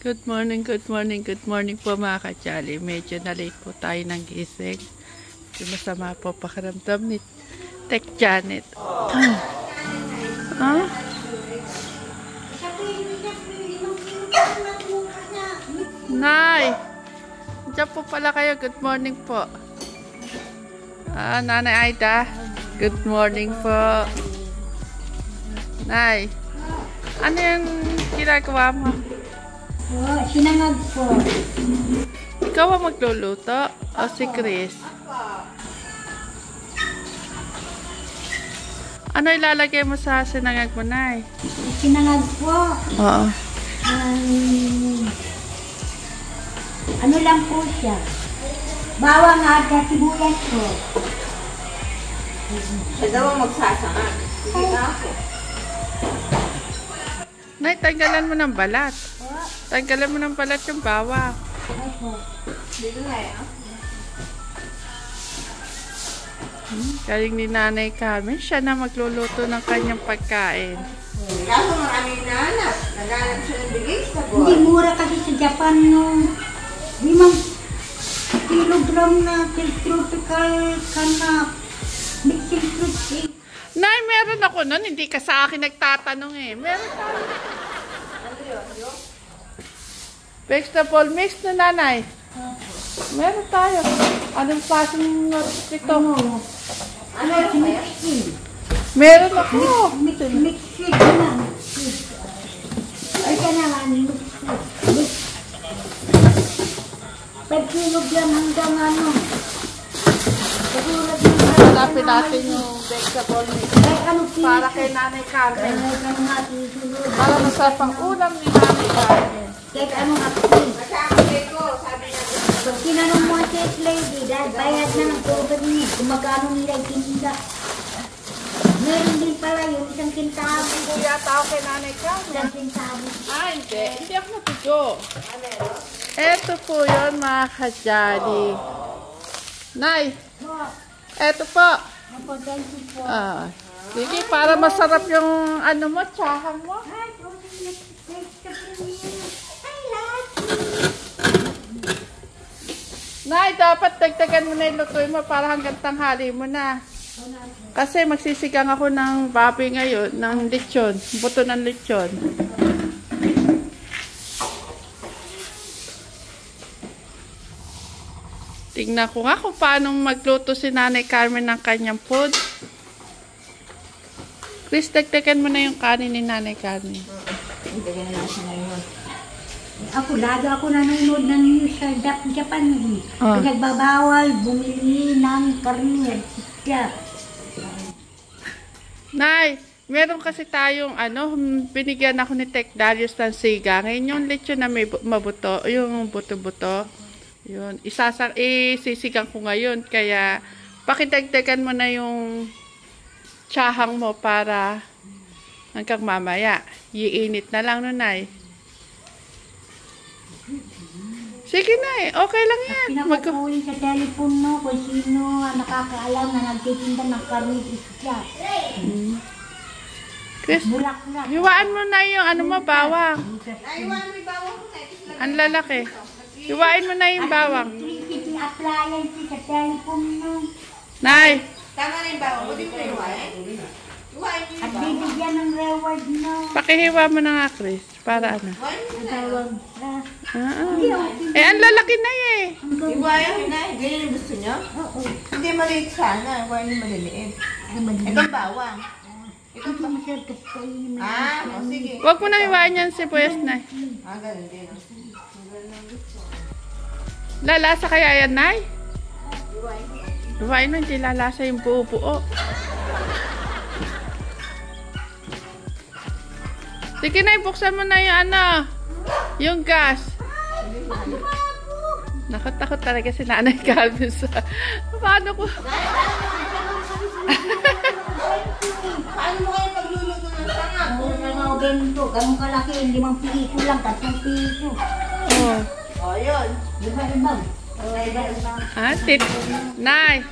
Good morning, good morning, good morning po mga ka-Jolly. Medyo na-late po tayo ng gising. Masama po pakiramdam ni Tech Janet. Nay! Diyan po pala kayo. Good morning po. Nanay Aida. Good morning po. Nay. Ano yung ginagawa mo? Sinangag po. Ikaw ang magluluto? O si Chris? Ano ilalagay mo sa sinangag mo, Nay? Sinangag po. Oo. Ano lang po siya. Bawang at sibuyas po. Siya daw ang magsasangag. Sige na ako. Nay, tanggalan mo ng balat. Tanggalan mo ng balat yung bawang. Ay po. Dito na eh. Galing ni Nanay Carmen, siya na magluluto ng kanyang pagkain. Kaso maraming nahanap. Naghanap siya ng bigay sa Hindi boy. mura kasi sa Japan yung 5 kilogram na tropical kana mixing fruit cake. Nay, meron ako nun. Hindi ka sa akin nagtatanong eh. Meron tayo. Vegetable mix na, Nanay. Meron tayo. Anong klaseng notes ito? Ano yung Mixing. Meron ako. Mixing na. Ay ka naman. Mix. 5 kilogram hanggang ano. Katulad ng Hanapin natin yung vegetable mix. ay ano Para kay Nanay Carmen. sunod. Para masarap ang ulam ni Nanay Carmen. Kahit anong action. Masakit ko, sabi niya. Pag tinanong mo ang test lady, dahil bayad na ng cover niya, kung magkano nila itinda. Meron din pala yung isang kintabo. Kuya tao kay Nanay Carmen. Isang kintabo. Hindi. Hindi ako natuto. Eto po yun, mga ka-Jolly. Nay, eto po. Napagay po. Sige, para masarap yung ano mo, tsahang mo. Ay, lahat. Nay, dapat dagdagan mo na yung lutuin mo para hanggang tanghali mo na. Kasi magsisigang ako ng baboy ngayon, ng lechon. Buto ng lechon. Tingnan ko nga kung paano magluto si Nanay Carmen ng kanyang food. Chris, dagdagan mo na yung kanin ni Nanay Carmen. Ibigay na natin ngayon. Ako, lagi ako nanonood ng news sa Japan. Pinagbabawal, bumili ng karne. Kaya, Nay, meron kasi tayong binigyan ako ni Tech Darius ng siga. Ngayon yung lechon na may mabuto, yung buto-buto. Yun, isisigang ko ngayon. Kaya, pakidagdagan mo na yung tsahang mo para hanggang mamaya. Iinit na lang nun, Nay. Sige, Nay. Okay lang yan. pinakukuhin sa telephone mo kung sino ang nakakaalam na nagtitinda ng karne isda. Chris, Bulak-bulak. hiwaan mo na yung bawang. Naiwan mo yung bawang ko na. Ang lalaki. Hiwain mo na yung bawang. Electricity appliance sa telephone mo. Nay, Tama na yung bawang mo. Di mo iwain. Iwain mo At yung bawang. bibigyan ng reward mo. pakihiwa mo na nga, Chris. Para ano? Iwain mo na. Tawag. Hindi, ang lalaki na eh. Iwain mo na. Ganyan yung gusto niyo? Oo. Hindi maliit sana. Iwain yung maliliit. Itong bawang. Ito masarap kasi kainin mo. O sige. Huwag mo na hiwain yan sibuyas na. Ganun din. Lalasa kaya yan, Nay? Iwain mo. Hiwain mo, hindi lalasa yung buo-buo. Sige, Nay, buksan mo na yung yung gas. Nakot-takot talaga si Nanay Calvin sa... Paano ko? Paano mo kayo pagluluto ng sangag? Ang mga bento, ganun kalaki, 5 piso lang, 3 piso. Oh. O, yun. Iba-iba. Nay,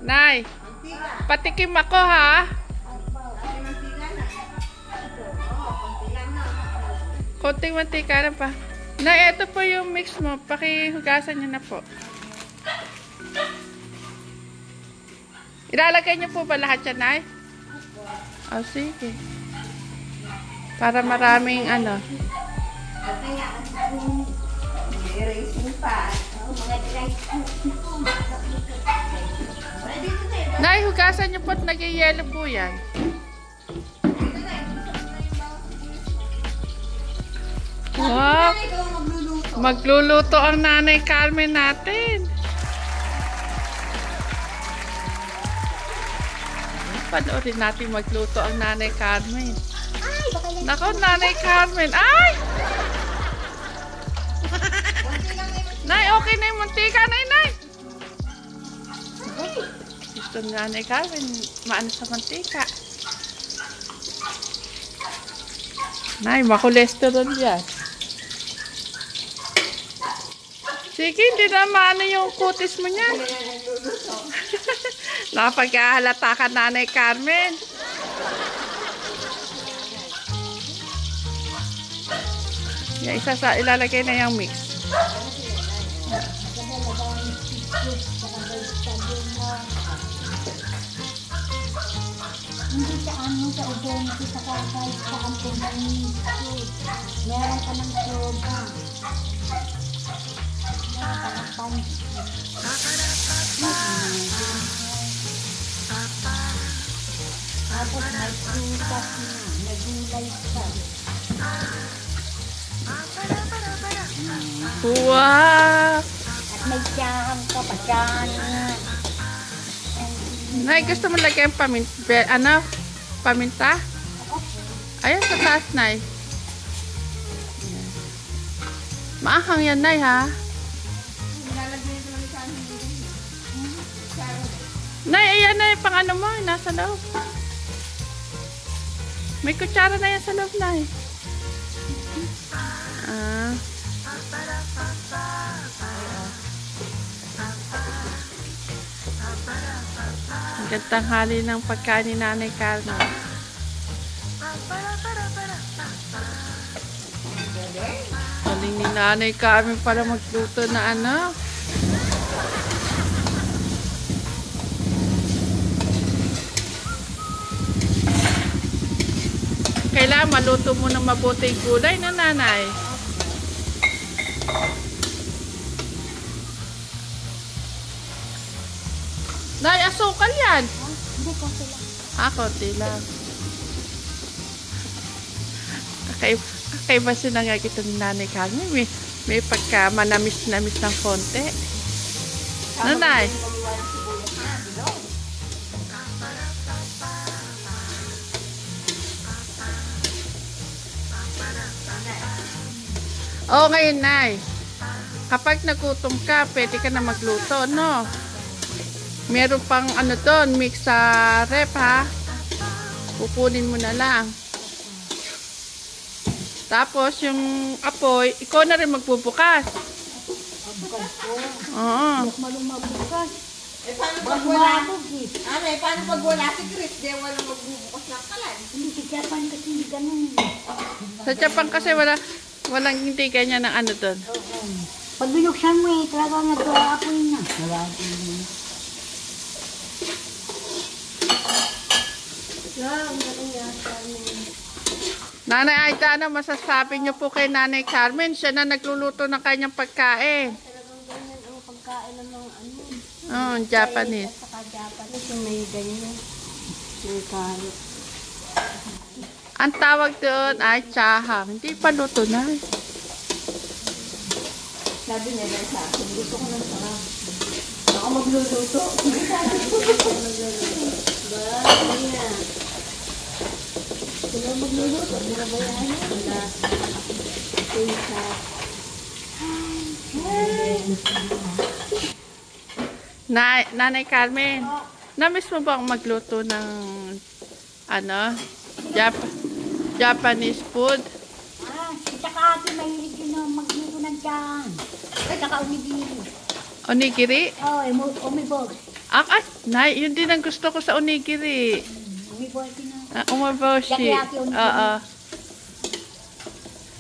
Nay, patikim ako ha. Konting mantika na pa. Nay, ito po yung mix mo. Pakihugasan nyo na po. Ilalagay nyo po ba lahat yan, Nay? Oh, sige. Para maraming ano. Racing pa. Nay, hugasan nyo po at nag-yellow po yan. Wow! Magluluto ang Nanay Carmen natin. Panoorin natin magluto ang Nanay Carmen. Nako, Nanay Carmen. Ay! Nay, okay na yung mantika, Nay. Gusto ng Nanay Carmen, maano sa mantika. Nay, makolesterol yan. Sige, hindi na maano yung kutis mo niyan. Napagkahalata ka, Nanay Carmen. Yan, ilalagay na yung mix. Hindi sa ano, sa ubo, hindi sa kakay, sa kampong ng meron ka ng soba. Tapos may prutas na, may gulay pa. Wow! At may tiyahang ka pa, tiyahan na. Nay, gusto mo lagyan paminta? Paminta? Ayan, sa taas, Nay. Maahang yan, Nay, ha? Nay, ayan na yung pang ano mo, nasa loob. May kutsara na yan sa loob, Nay. Ah. Ang gandang hali ng pagkain ni Nanay Carmen. Galing ni Nanay Carmen para magluto na ano. Kailangan maluto mo ng mabuti yung gulay na, Nanay. Nay, asukal yan. Hindi, konti lang. Konti lang. Kakaiba siya nga kita ni Nanay Carmen. May pagka manamis-namis ng konti. Nanay? Oo, ngayon, Nay. Kapag nagutom ka, pwede ka na magluto, no? Meron pang ano doon, mix sa rep, ha? Pupunin mo na lang. Tapos, yung apoy, ikaw na rin magbubukas. Bukas ko. Oo. Malumabukas. Eh, paano pag wala? Paano pag wala si Chris? Di walang magbubukas ng kalan. Hindi si Japan kasi hindi ganun. Sa Japan kasi walang hindi ganyan ng ano doon. Pag binuksan mo talagang nag-aapoy na. Nanay Aida, ano masasabi niyo po kay Nanay Carmen? Siya na nagluluto ng kanyang pagkain. Talagang ganyan ang pagkain ng mga ano. Japanese. Saka Japanese yung may ganyan. May karot. Ang tawag doon ay chahang. Hindi pa luto na. Sabi niya lang sa akin, gusto ko ng sarap. Ako magluluto. Sila magluluto. Narabayahan niya. Nanay Carmen, namiss mo ba ang magluto ng ano? Japanese food? Saka ate mahilig yun na magluto ng tiyan. Saka onigiri. Onigiri? Oo, umibog. Nay, yun din ang gusto ko sa onigiri. Umibog din na. Umaboshi. Yaki-yaki onigiri. Oo.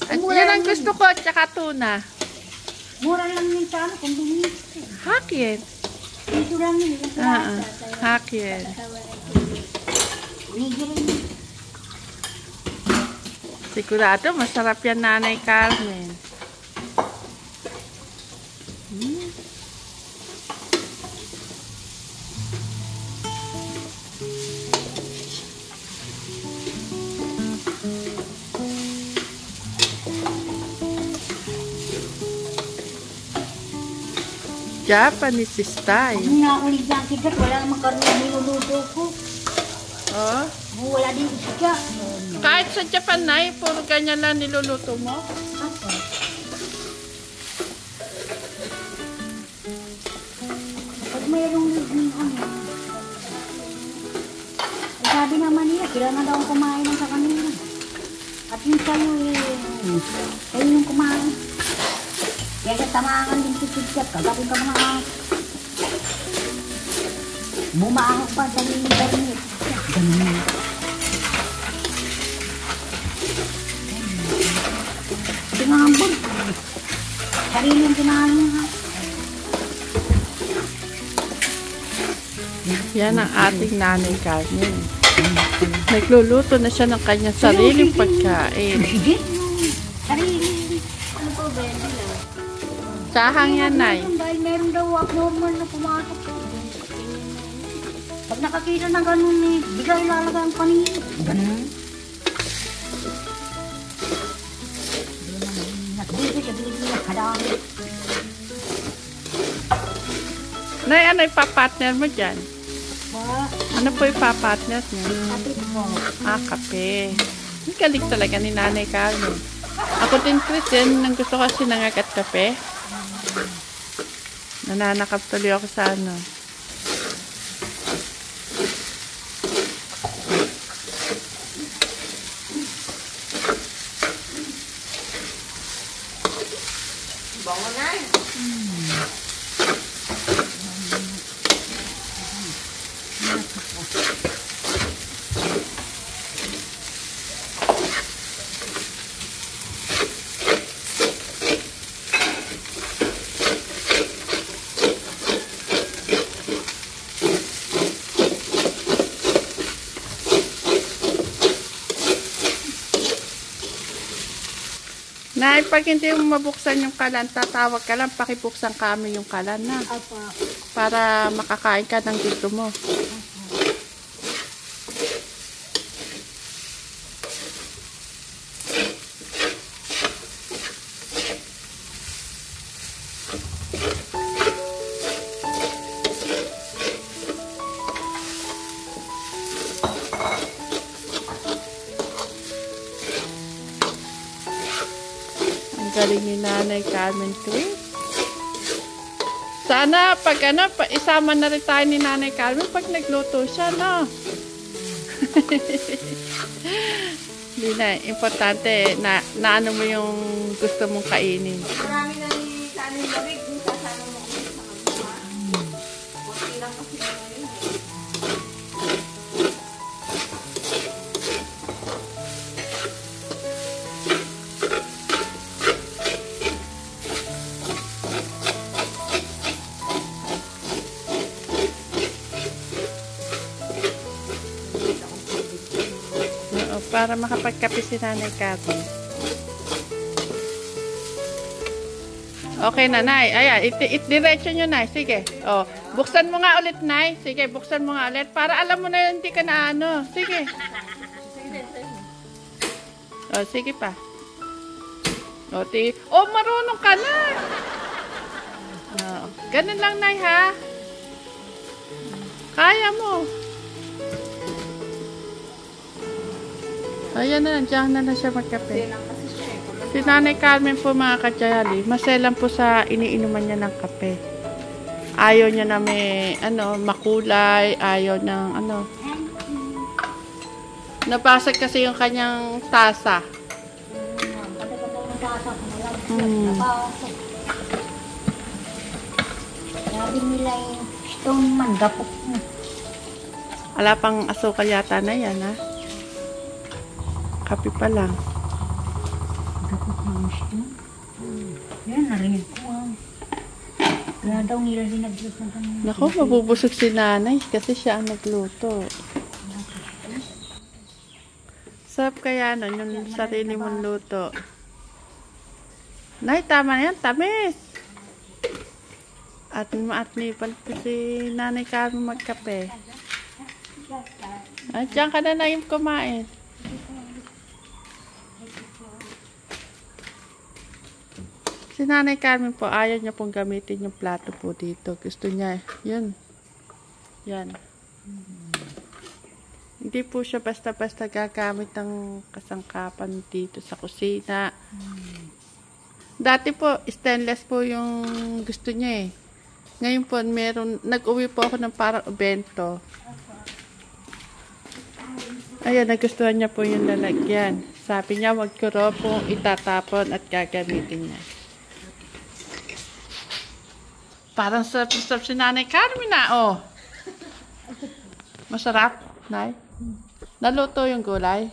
At yan ang gusto ko, tsaka tuna. Mura lang yun sa ano, convenience. Hakin. Dito lang yun. Hakin. Nigirin. Sigurado, masarap yan, Nanay Carmen. Japanese style. Kung nakulig lang kita, wala namang karne niluluto ko. Oh. Wala din isda. Kahit sa Japan, Nay, puro ganyan lang niluluto mo. Apa? Pag mayroong ano, sabi naman nila, kailangan daw kumain ng sa kanila. At yung sa'yo kayo yung kumain. Kaya tamangan din si Kitsat, kagabi ka mga bumahok pa sa internet. Ganun. Tinambol. Sarili yung tinahan niya. Yan ang ating Nanay Carmen. Nagluluto na siya ng kanyang sariling pagkain. Sarili. Ano po, Bendy lang? Sahang yan, Nay. Dahil meron daw abnormal na pumasok. Pag nakakita ng ganun bigay lalaga ang panin. Ganun. Nagbibig na kadami. Nay, ano ipapartner mo dyan? Ba, Ano po ipapartner niya? kapit mo. Kape. Ang galing talaga ni Nanay Carmen. Ako din, Christian, nang gusto kasi nangagat kape. Nananakap tuloy ako sa ano. Bango na eh. Nay, pag hindi mo mabuksan yung kalan, tatawag ka lang, pakibuksan kami yung kalan na. Apa. Para makakain ka ng gusto mo. Ang galing ni Nanay Carmen Chris. Sana pag ano, isama na rin tayo ni Nanay Carmen pag nagluto siya, no? Hindi na, importante na ano mo yung gusto mong kainin. Marami na ni kanin lamig. Kung sasama mo kami sa kanila. Kunti lang kasi na ngayon. Oo, para makapagkape si Nanay Carmen. Okay na, Nay. Ayan, diretso nyo, Nay. Sige. O, buksan mo nga ulit, Nay. Sige, buksan mo nga ulit. Para alam mo na hindi ka na ano. Sige. O, sige pa. O, marunong ka na. O, ganun lang, Nay, ha? Kaya mo. Ayan na, nandiyan na siya magkape. Si Nanay Carmen po, mga kadyali, maselan po sa iniinuman niya ng kape. Ayaw niya na may, makulay, ayaw ng, nabasag kasi yung kanyang tasa. Sabi nila stone man, gapok mo. Wala pang asukal yata na yan, ha? Kape pa lang. Takot na gusto. Yan, narinig ko ah. Kaya daw nila dinagdras ng kanya. Naku, mabubusog si nanay kasi siya ang nagluto. Sarap kaya nun, yung sarili mong luto. Nay, tama na yan, tamis. At maatnipan po si Nanay Carmen magkape. At diyan ka na yung kumain. Si Nanay Carmen po, ayaw niya pong gamitin yung plato po dito. Gusto niya, yun. Yan. Hindi po siya basta-basta gagamit ng kasangkapan dito sa kusina. Dati po, stainless po yung gusto niya eh. Ngayon po, nag-uwi po ako ng parang bento. Ayan, nagustuhan niya po yung lalagyan. Sabi niya, wag ko raw po itatapon at gagamitin niya. Parang sarap-sarap si Nanay Carmen na, oh. Masarap, Nay? Naluto yung gulay?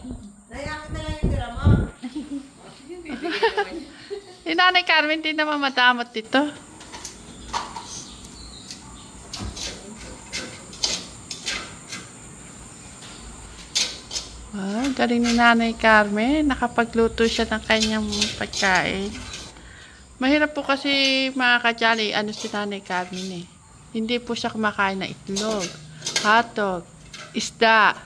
Nayakit na lang yung tira mo. Si Nanay Carmen, hindi naman madamot dito. Wow, galing ni Nanay Carmen. Nakapagluto siya ng kanyang pagkain. Mahirap po kasi mga kajali, si Nanay Carmen eh. Hindi po siya kumakain ng itlog, hotdog, isda,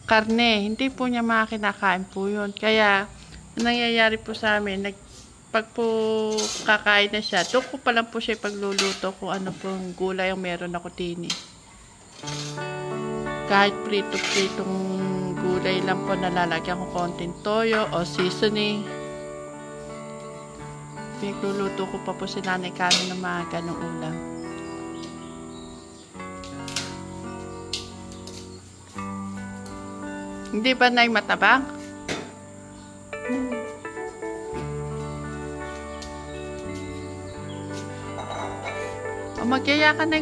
karne. Hindi po niya kinakain po yun. Kaya, nangyayari po sa amin, pag po kakain na siya, doon ko pa lang po siya pagluluto kung ano pong gulay ang meron ako din eh. Kahit prito-pritong gulay lang po, nalalagyan ko konting toyo o seasoning. Pinagluluto ko pa po si Nanay Carmen ng mga ganong ulam. Hindi ba Nay matabang? O magyaya ka na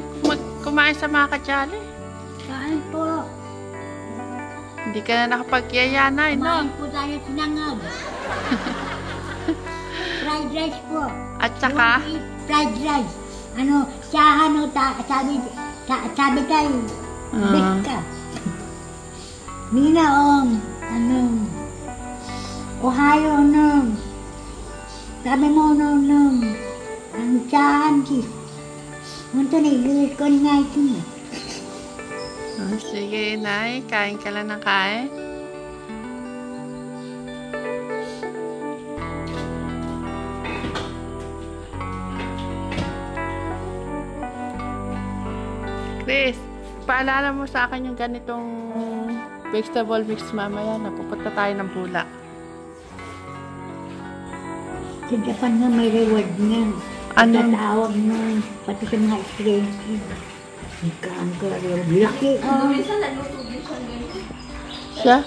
kumain sa mga kajali. Saan po? Hindi ka na nakapagyaya na, no? Kumain po tayo sinangag. Fried rice po. At saka? Fried rice. Sabi tayo. Bake ka. Nina, Ohio, sabi mo, ang sahan, munto na, ilulit ko nga ito na. Sige, Nay. Kain ka lang ng kain. Chris, paalala mo sa akin yung ganitong vegetable mix mamaya. Napupunta tayo ng Bula. Sa Japan nga may reward nga. Ano? Tatawag nun, pati sa mga experiences. Ang reward. Laki. Minsan nagluto din siya ganyan. Siya?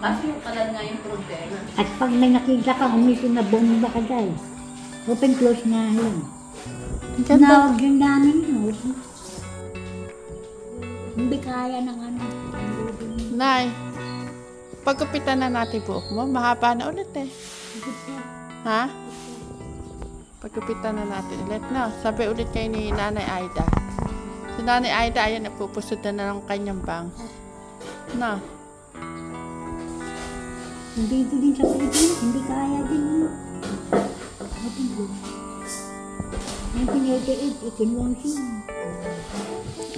Kasi yung kalan nga yung problema. At pag may nakita ka, umisin na bomba ka dahil. Open close na yun. Ang ganda. Tinawag yung namin yun. Hindi kaya ng Nay, pagkupitan na natin buhok mo. Mahaba na ulit eh. Ha? Pagkupitan na natin ulit, no? Sabi ulit kayo ni Nanay Aida. Si Nanay Aida, ayan, napupusod na ng kanyang bang. No? Hindi ito din sa Pilipinas, hindi kaya din yun. Open close. 1988, ikinwangsin.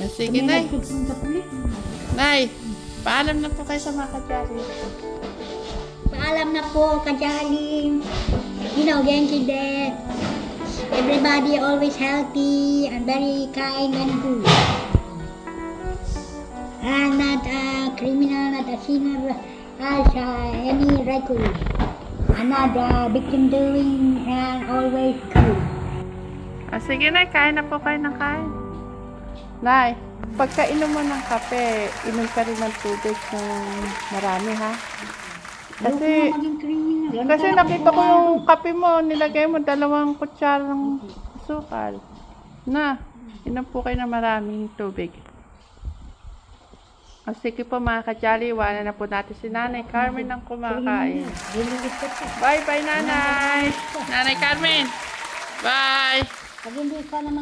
Sige, Nay. Nay, paalam na po kayo sa mga kajali. Paalam na po, kajali. Genki death. Everybody always healthy and very kind and good. And not a criminal, not a sinner as any righteous. And not a victim doing and always good. Sige, Nay, kain na po kayo ng kain. Nay, pagkainom mo ng kape, inom ka rin ng tubig ng marami, ha? Kasi nakita ko yung kape mo, nilagay mo 2 kutsarang asukal. Na, inom po kayo ng maraming tubig. O sige po mga kajali, iwanan na po natin si Nanay Carmen ng kumakain. Bye-bye, Nanay! Nanay Carmen! Bye! Pag hindi ka naman